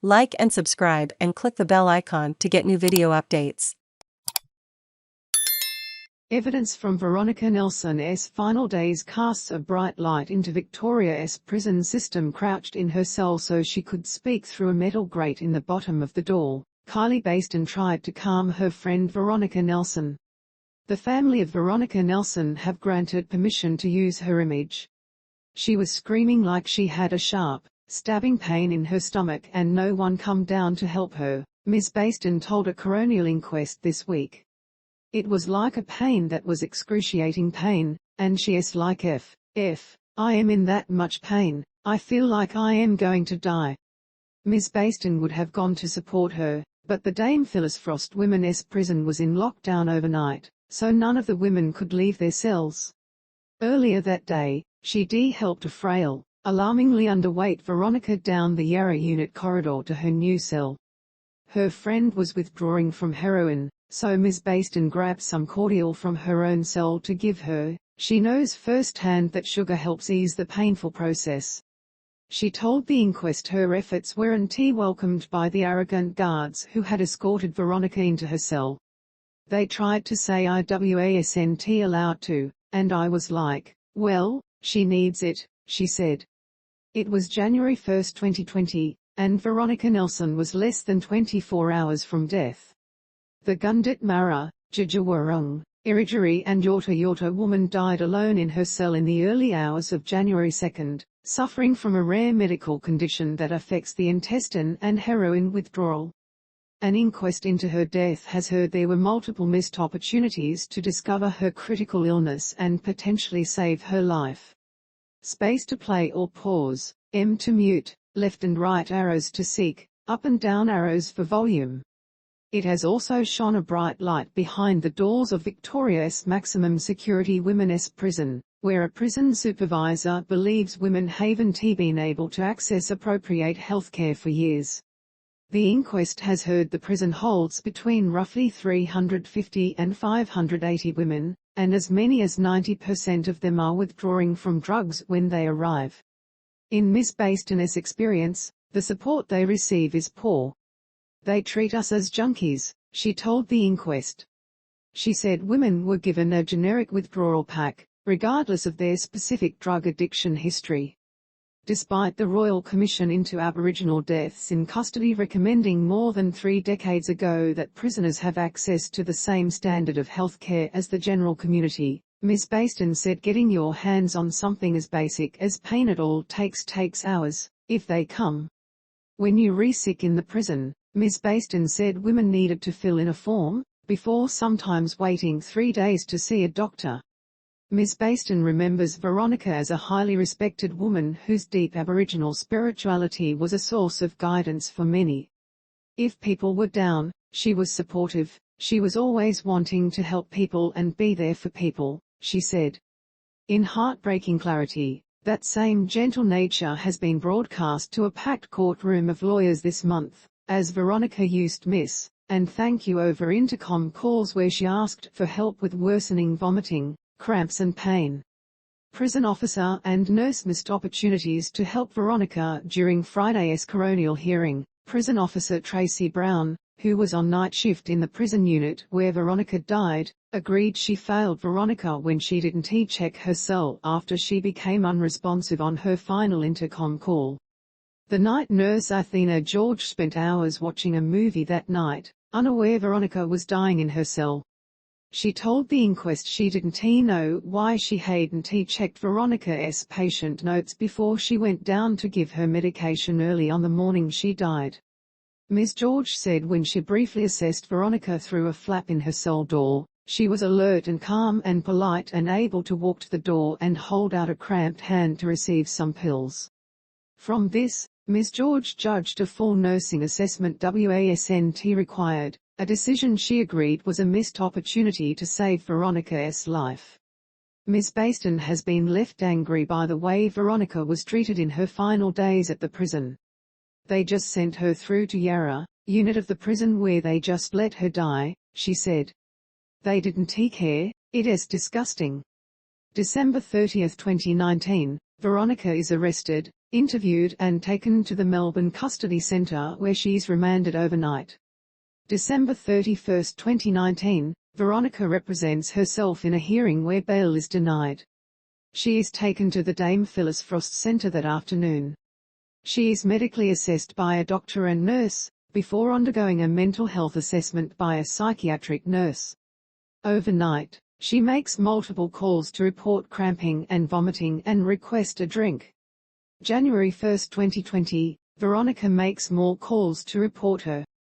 Like and subscribe and click the bell icon to get new video updates. Evidence from Veronica Nelson's final days casts a bright light into Victoria's prison system. Crouched in her cell so she could speak through a metal grate in the bottom of the door, Kylie Bastin tried to calm her friend Veronica Nelson. The family of Veronica Nelson have granted permission to use her image. She was screaming like she had a sharp, stabbing pain in her stomach and no one come down to help her, Ms Bastin told a coronial inquest this week. It was like a pain that was excruciating pain, and she's like I am in that much pain, I feel like I am going to die. Ms Bastin would have gone to support her, but the Dame Phyllis Frost women's prison was in lockdown overnight, so none of the women could leave their cells. Earlier that day, she helped a frail, alarmingly underweight Veronica down the Yarra Unit corridor to her new cell. Her friend was withdrawing from heroin, so Ms Bastin grabbed some cordial from her own cell to give her. She knows firsthand that sugar helps ease the painful process. She told the inquest her efforts weren't welcomed by the arrogant guards who had escorted Veronica into her cell. They tried to say I wasn't allowed to, and I was like, well, she needs it, she said. It was January 1, 2020, and Veronica Nelson was less than 24 hours from death. The Gunditjmara, Dja Dja Wurrung, Wiradjuri and Yorta Yorta woman died alone in her cell in the early hours of January 2, suffering from a rare medical condition that affects the intestine and heroin withdrawal. An inquest into her death has heard there were multiple missed opportunities to discover her critical illness and potentially save her life. Space to play or pause, M to mute, left and right arrows to seek, up and down arrows for volume. It has also shone a bright light behind the doors of Victoria's maximum security women's prison, where a prison supervisor believes women haven't been able to access appropriate healthcare for years. The inquest has heard the prison holds between roughly 350 and 580 women, and as many as 90% of them are withdrawing from drugs when they arrive. In Ms Bastin's experience, the support they receive is poor. They treat us as junkies, she told the inquest. She said women were given a generic withdrawal pack, regardless of their specific drug addiction history. Despite the Royal Commission into Aboriginal Deaths in Custody recommending more than 3 decades ago that prisoners have access to the same standard of health care as the general community, Ms Bastin said getting your hands on something as basic as Panadol takes hours, if they come. When you re-sick in the prison, Ms Bastin said women needed to fill in a form, before sometimes waiting 3 days to see a doctor. Ms Bastin remembers Veronica as a highly respected woman whose deep Aboriginal spirituality was a source of guidance for many. If people were down, she was supportive, she was always wanting to help people and be there for people, she said. In heartbreaking clarity, that same gentle nature has been broadcast to a packed courtroom of lawyers this month, as Veronica used Miss, and thank you over intercom calls where she asked for help with worsening vomiting, cramps and pain. Prison officer and nurse missed opportunities to help Veronica during Friday's coronial hearing. Prison officer Tracey Brown, who was on night shift in the prison unit where Veronica died, agreed she failed Veronica when she didn't check her cell after she became unresponsive on her final intercom call. The night nurse Atheana George spent hours watching a movie that night, unaware Veronica was dying in her cell. She told the inquest she didn't know why she hadn't checked Veronica's patient notes before she went down to give her medication early on the morning she died. Ms George said when she briefly assessed Veronica through a flap in her cell door, she was alert and calm and polite and able to walk to the door and hold out a cramped hand to receive some pills. From this, Ms George judged a full nursing assessment wasn't required, a decision she agreed was a missed opportunity to save Veronica's life. Ms Bastin has been left angry by the way Veronica was treated in her final days at the prison. They just sent her through to Yarra Unit of the prison where they just let her die, she said. They didn't care, it is disgusting. December 30, 2019, Veronica is arrested, Interviewed and taken to the Melbourne Custody Centre where she is remanded overnight. December 31, 2019, Veronica represents herself in a hearing where bail is denied. She is taken to the Dame Phyllis Frost Centre that afternoon. She is medically assessed by a doctor and nurse, before undergoing a mental health assessment by a psychiatric nurse. Overnight, she makes multiple calls to report cramping and vomiting and request a drink. January 1, 2020, Veronica makes more calls to report her